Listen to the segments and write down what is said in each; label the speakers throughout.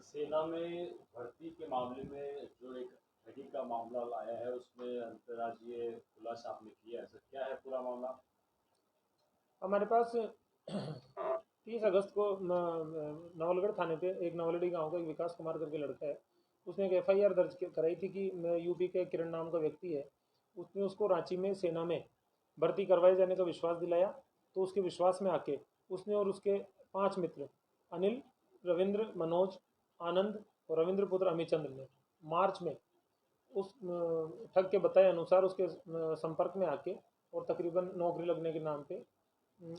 Speaker 1: सेना में भर्ती के मामले में जो एक ठगी का मामला आया है उसमें अंतर्राज्यीय खुलासा आपने किया है, सर क्या है पूरा मामला?
Speaker 2: हमारे पास 30 अगस्त को नवलगढ़ थाने पे एक नवलड़ी गांव का एक विकास कुमार करके लड़का है। उसने एक एफआईआर दर्ज कराई थी कि यूपी के किरण नाम का व्यक्ति है। उसने उसको रांची में सेना में भर्ती करवाए जाने का विश्वास दिलाया। तो उसके विश्वास में आके उसने और उसके 5 मित्र अनिल, रविंद्र, मनोज, आनंद और रविंद्र पुत्र अमितचंद्र ने मार्च में उस ठग के बताए अनुसार उसके संपर्क में आके और तकरीबन नौकरी लगने के नाम पे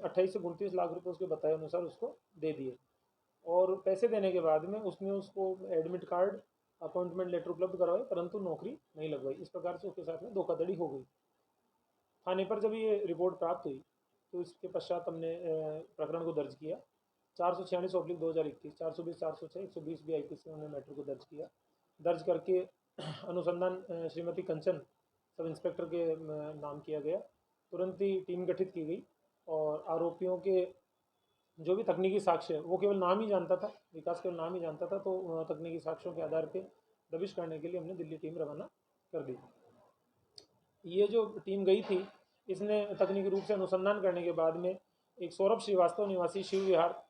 Speaker 2: 28 से 29 लाख रुपए उसके बताए अनुसार उसको दे दिए। और पैसे देने के बाद में उसने उसको एडमिट कार्ड, अपॉइंटमेंट लेटर उपलब्ध करवाए, परंतु नौकरी नहीं लगवाई। इस प्रकार से उसके साथ में धोखाधड़ी हो गई। थाने पर जब ये रिपोर्ट प्राप्त हुई तो इसके पश्चात हमने प्रकरण को दर्ज किया। 446/2021, 420, 406, 120 बी आई पी से हमने मैटर को दर्ज किया। दर्ज करके अनुसंधान श्रीमती कंचन सब इंस्पेक्टर के नाम किया गया। तुरंत ही टीम गठित की गई और आरोपियों के जो भी तकनीकी साक्ष्य है वो केवल नाम ही जानता था, विकास केवल नाम ही जानता था। तो तकनीकी साक्ष्यों के आधार पर दबिश करने के लिए हमने दिल्ली टीम रवाना कर दी। ये जो टीम गई थी इसने तकनीकी रूप से अनुसंधान करने के बाद में एक सौरभ श्रीवास्तव निवासी शिव विहार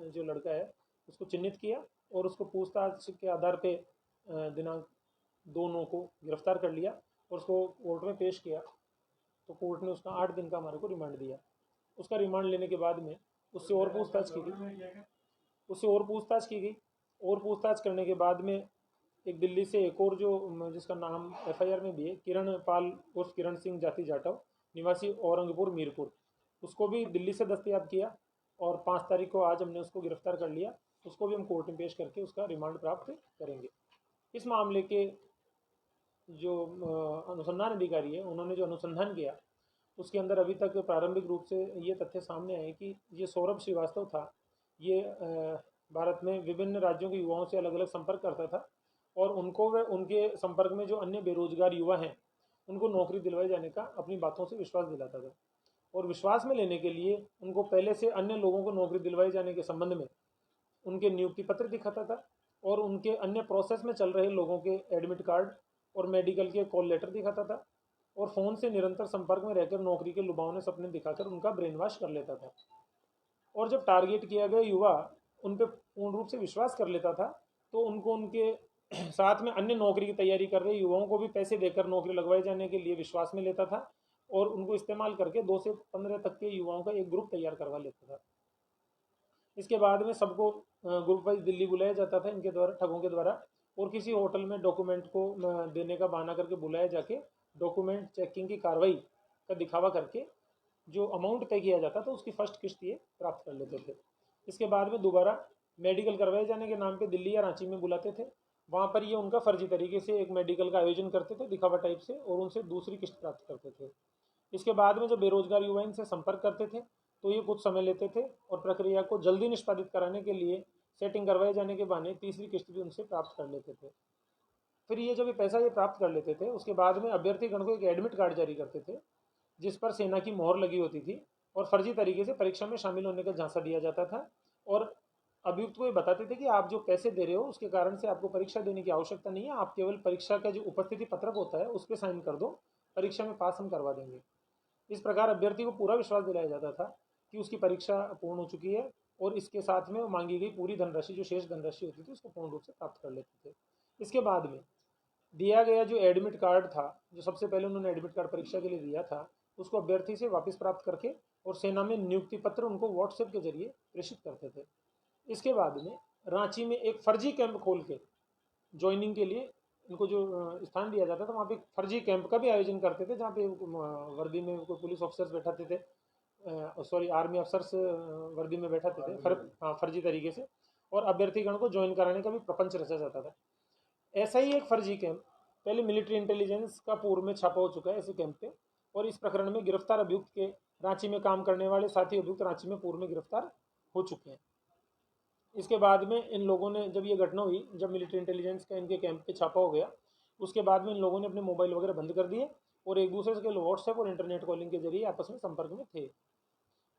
Speaker 2: जो लड़का है उसको चिन्हित किया और उसको पूछताछ के आधार पे दिनांक 2/9 को गिरफ्तार कर लिया और उसको कोर्ट में पेश किया। तो कोर्ट ने उसका 8 दिन का हमारे को रिमांड दिया। उसका रिमांड लेने के बाद में उससे और पूछताछ की गई, और पूछताछ करने के बाद में एक दिल्ली से एक और जो जिसका नाम एफआईआर में भी है, किरण पाल उर्फ किरण सिंह जाति जाटव निवासी औरंगपुर मीरपुर, उसको भी दिल्ली से दस्तयाब किया और 5 तारीख को आज हमने उसको गिरफ्तार कर लिया। उसको भी हम कोर्ट में पेश करके उसका रिमांड प्राप्त करेंगे। इस मामले के जो अनुसंधान अधिकारी है उन्होंने जो अनुसंधान किया उसके अंदर अभी तक प्रारंभिक रूप से ये तथ्य सामने आए कि ये सौरभ श्रीवास्तव था। ये भारत में विभिन्न राज्यों के युवाओं से अलग अलग संपर्क करता था और उनको व उनके संपर्क में जो अन्य बेरोजगार युवा हैं उनको नौकरी दिलवाए जाने का अपनी बातों से विश्वास दिलाता था। और विश्वास में लेने के लिए उनको पहले से अन्य लोगों को नौकरी दिलवाए जाने के संबंध में उनके नियुक्ति पत्र दिखाता था और उनके अन्य प्रोसेस में चल रहे लोगों के एडमिट कार्ड और मेडिकल के कॉल लेटर दिखाता था और फ़ोन से निरंतर संपर्क में रहकर नौकरी के लुभावने सपने दिखाकर उनका ब्रेन वॉश कर लेता था। और जब टारगेट किया गया युवा उन पर पूर्ण रूप से विश्वास कर लेता था तो उनको उनके साथ में अन्य नौकरी की तैयारी कर रहे युवाओं को भी पैसे देकर नौकरी लगवाए जाने के लिए विश्वास में लेता था और उनको इस्तेमाल करके 2 से 15 तक के युवाओं का एक ग्रुप तैयार करवा लेता था। इसके बाद में सबको ग्रुप वाइज दिल्ली बुलाया जाता था इनके द्वारा, ठगों के द्वारा, और किसी होटल में डॉक्यूमेंट को देने का बहाना करके बुलाया जाके डॉक्यूमेंट चेकिंग की कार्रवाई का दिखावा करके जो अमाउंट तय किया जाता था उसकी फर्स्ट किस्त ये प्राप्त कर लेते थे। इसके बाद में दोबारा मेडिकल करवाए जाने के नाम पे दिल्ली या रांची में बुलाते थे। वहाँ पर ये उनका फर्जी तरीके से एक मेडिकल का आयोजन करते थे दिखावा टाइप से और उनसे दूसरी किस्त प्राप्त करते थे। इसके बाद में जब बेरोजगार युवा इनसे संपर्क करते थे तो ये कुछ समय लेते थे और प्रक्रिया को जल्दी निष्पादित कराने के लिए सेटिंग करवाए जाने के बहाने तीसरी किस्त भी उनसे प्राप्त कर लेते थे। फिर ये जब ये पैसा ये प्राप्त कर लेते थे उसके बाद में अभ्यर्थी गण को एक एडमिट कार्ड जारी करते थे जिस पर सेना की मोहर लगी होती थी और फर्जी तरीके से परीक्षा में शामिल होने का झांसा दिया जाता था। और अभियुक्त को ये बताते थे कि आप जो पैसे दे रहे हो उसके कारण से आपको परीक्षा देने की आवश्यकता नहीं है, आप केवल परीक्षा का जो उपस्थिति पत्रक होता है उस पर साइन कर दो, परीक्षा में पास हम करवा देंगे। इस प्रकार अभ्यर्थी को पूरा विश्वास दिलाया जाता था कि उसकी परीक्षा पूर्ण हो चुकी है और इसके साथ में मांगी गई पूरी धनराशि जो शेष धनराशि होती थी उसको पूर्ण रूप से प्राप्त कर लेते थे। इसके बाद में दिया गया जो एडमिट कार्ड था, जो सबसे पहले उन्होंने एडमिट कार्ड परीक्षा के लिए दिया था, उसको अभ्यर्थी से वापस प्राप्त करके और सेना में नियुक्ति पत्र उनको व्हाट्सएप के जरिए प्रेषित करते थे। इसके बाद में रांची में एक फर्जी कैंप खोल के ज्वाइनिंग के लिए इनको जो स्थान दिया जाता था वहाँ पे एक फर्जी कैंप का भी आयोजन करते थे जहाँ पे वर्दी में कोई पुलिस ऑफिसर्स बैठाते थे, सॉरी आर्मी अफसर्स वर्दी में बैठाते थे फर्जी तरीके से, और अभ्यर्थीगण को ज्वाइन कराने का भी प्रपंच रचा जाता था। ऐसा ही एक फर्जी कैंप पहले मिलिट्री इंटेलिजेंस का पूर्व में छापा हो चुका है ऐसे कैंप पे, और इस प्रकरण में गिरफ्तार अभियुक्त के रांची में काम करने वाले साथी अभियुक्त रांची में पूर्व में गिरफ्तार हो चुके हैं। इसके बाद में इन लोगों ने जब ये घटना हुई, जब मिलिट्री इंटेलिजेंस का इनके कैंप पे छापा हो गया, उसके बाद में इन लोगों ने अपने मोबाइल वगैरह बंद कर दिए और एक दूसरे के व्हाट्सएप और इंटरनेट कॉलिंग के जरिए आपस में संपर्क में थे।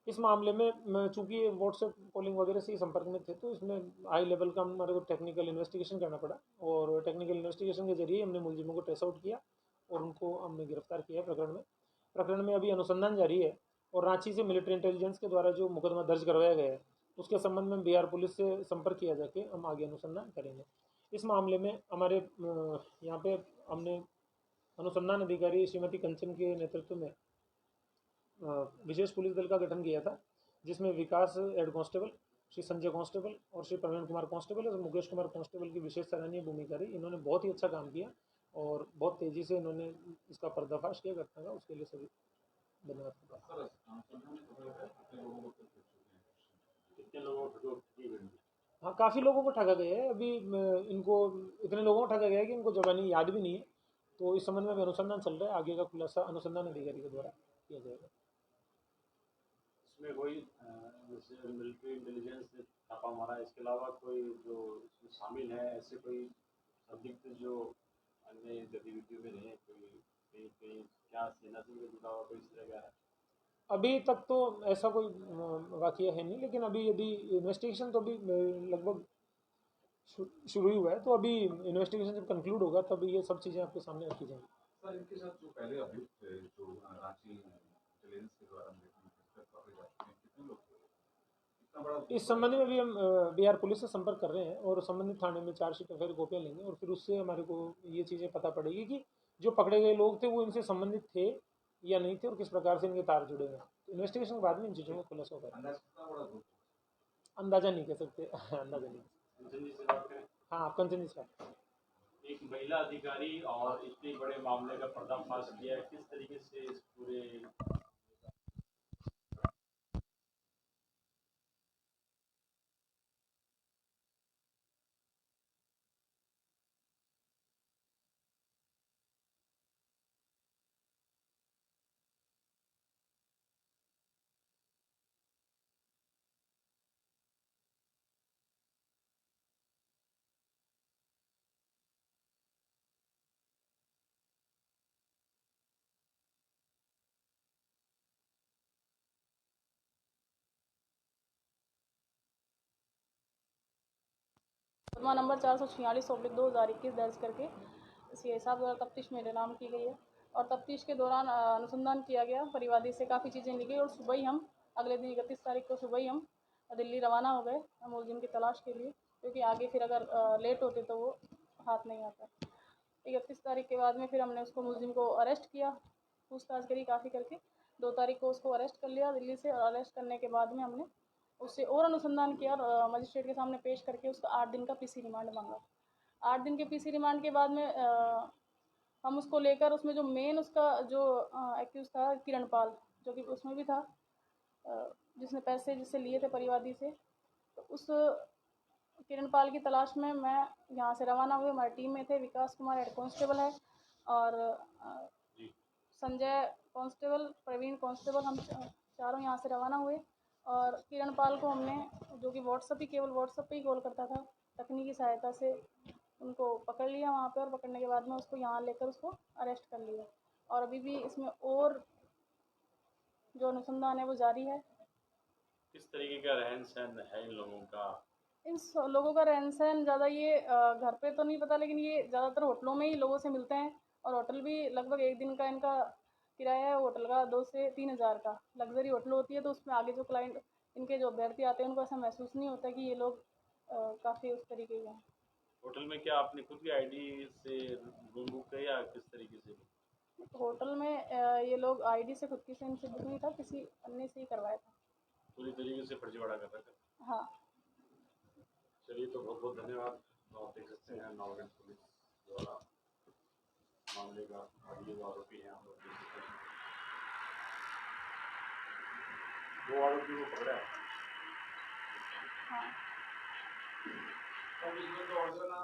Speaker 2: इस मामले में चूंकि व्हाट्सएप कॉलिंग वगैरह से ही संपर्क में थे, तो इसमें हाई लेवल का हमारे को टेक्निकल इन्वेस्टिगेशन करना पड़ा, और टेक्निकल इन्वेस्टिगेशन के जरिए हमने मुलजिमों को ट्रेस आउट किया और उनको हमने गिरफ्तार किया। प्रकरण में अभी अनुसंधान जारी है, और रांची से मिलिट्री इंटेलिजेंस के द्वारा जो मुकदमा दर्ज करवाया गया है उसके संबंध में बिहार पुलिस से संपर्क किया जाके हम आगे अनुसंधान करेंगे। इस मामले में हमारे यहाँ पे हमने अनुसंधान अधिकारी श्रीमती कंचन के नेतृत्व में विशेष पुलिस दल का गठन किया था, जिसमें Vikas head constable, Shri Sanjay constable और श्री प्रवीण कुमार कांस्टेबल और मुकेश कुमार कांस्टेबल की विशेष सराहनीय भूमिका रही। इन्होंने बहुत ही अच्छा काम किया और बहुत तेज़ी से इन्होंने इसका पर्दाफाश किया घटना का, उसके लिए सभी धन्यवाद।
Speaker 1: कितने लोगों को
Speaker 2: हाँ, काफ़ी लोगों को ठगा गया है। अभी इनको इतने लोगों को ठगा गया है कि इनको जबानी याद भी नहीं है, तो इस संबंध में अभी अनुसंधान चल रहा है, आगे का खुलासा अनुसंधान अधिकारी के द्वारा किया जाएगा।
Speaker 1: इसमें कोई जैसे मिलिट्री इंटेलिजेंस ने छापा मारा, इसके अलावा कोई जो इसमें शामिल है, ऐसे कोई संदिग्ध जो अन्य गतिविधियों में रहे, कोई कहीं कहीं क्या सेना से जुड़ा हुआ कोई इस तरह का है?
Speaker 2: अभी तक तो ऐसा कोई वाकया है नहीं, लेकिन अभी यदि इन्वेस्टिगेशन तो अभी लगभग शुरू ही हुआ है, तो अभी इन्वेस्टिगेशन जब कंक्लूड होगा तब ये सब चीज़ें आपके सामने रखी जाएंगी।
Speaker 3: सर, इनके साथ जो पहले अभियुक्त थे, जो रांची इंटेलिजेंस के द्वारा कितने लोग थे? इतना बड़ा
Speaker 2: इस संबंध में भी हम बिहार पुलिस से संपर्क कर रहे हैं और संबंधित थाने में चार्जशीट एफआईआर कॉपियाँ लेंगे, और फिर उससे हमारे को ये चीज़ें पता पड़ेगी कि जो पकड़े गए लोग थे वो इनसे संबंधित थे या नहीं थे और किस प्रकार से इनके तार जुड़े हैं। तो इन्वेस्टिगेशन के बाद में इन चीज़ों को खुलासा होगा। अंदाजा नहीं कह सकते अंदाजा नहीं। हाँ, आप कंचन जी से बात करें।
Speaker 1: एक महिला अधिकारी और इतने बड़े मामले का पर्दाफाश किया है, किस तरीके से इस पूरे
Speaker 4: मुकदमा नंबर 446/2021 दर्ज करके CI साहब द्वारा तफ्तीश मेरे नाम की गई है, और तफ्तीश के दौरान अनुसंधान किया गया, परिवादी से काफ़ी चीज़ें ली गई, और सुबह ही हम अगले दिन 31 तारीख को सुबह ही हम दिल्ली रवाना हो गए मुलजिम की तलाश के लिए, क्योंकि आगे फिर अगर लेट होते तो वो हाथ नहीं आता। 31 तारीख के बाद में फिर हमने उसको मुलजिम को अरेस्ट किया, पूछताछ करी काफ़ी करके। 2 तारीख को उसको अरेस्ट कर लिया दिल्ली से, और अरेस्ट करने के बाद में हमने उससे और अनुसंधान किया और मजिस्ट्रेट के सामने पेश करके उसका 8 दिन का पीसी रिमांड मांगा। 8 दिन के पीसी रिमांड के बाद में हम उसको लेकर, उसमें जो मेन उसका जो एक्यूज था किरण पाल, जो कि उसमें भी था जिसने पैसे जिससे लिए थे परिवादी से, तो उस किरण पाल की तलाश में मैं यहाँ से रवाना हुई। हमारी टीम में थे विकास कुमार हेड कांस्टेबल है, और संजय कांस्टेबल, प्रवीण कांस्टेबल, हम चारों यहाँ से रवाना हुए। और किरण पाल को हमने, जो कि केवल व्हाट्सएप पे ही कॉल करता था, तकनीकी सहायता से उनको पकड़ लिया वहाँ पे, और पकड़ने के बाद में उसको यहाँ लेकर उसको अरेस्ट कर लिया। और अभी भी इसमें और जो अनुसंधान है वो जारी है।
Speaker 1: किस तरीके का रहन सहन है इन लोगों का?
Speaker 4: इन लोगों का रहन सहन ज़्यादा ये घर पे तो नहीं पता, लेकिन ये ज़्यादातर होटलों में ही लोगों से मिलते हैं, और होटल भी लगभग एक दिन का इनका किराया है होटल का 2 से 3 हज़ार का। लग्जरी होटल होती है, तो उसमें आगे जो क्लाइंट, इनके जो अभ्यर्थी आते हैं, उनको ऐसा महसूस नहीं होता कि ये लोग काफ़ी उस तरीके के हैं।
Speaker 1: होटल में क्या आपने खुद की आईडी से रूम बुक किया या किस तरीके से?
Speaker 4: होटल में ये लोग आईडी से खुद की से इनसे बुक नहीं था, किसी अन्य से ही करवाया था।
Speaker 1: पूरी तरीके से फर्जीवाड़ा कर रहा था।
Speaker 4: हाँ।
Speaker 1: चलिए, तो बहुत बहुत धन्यवाद। आप देख सकते हैं नौगंज पुलिस द्वारा मामले का अगले जो आरोपी हैं, आप लोग देख सकते हैं 2 आरोपी को पकड़ा है।
Speaker 4: हाँ।
Speaker 1: तो इसमें तो और जो ना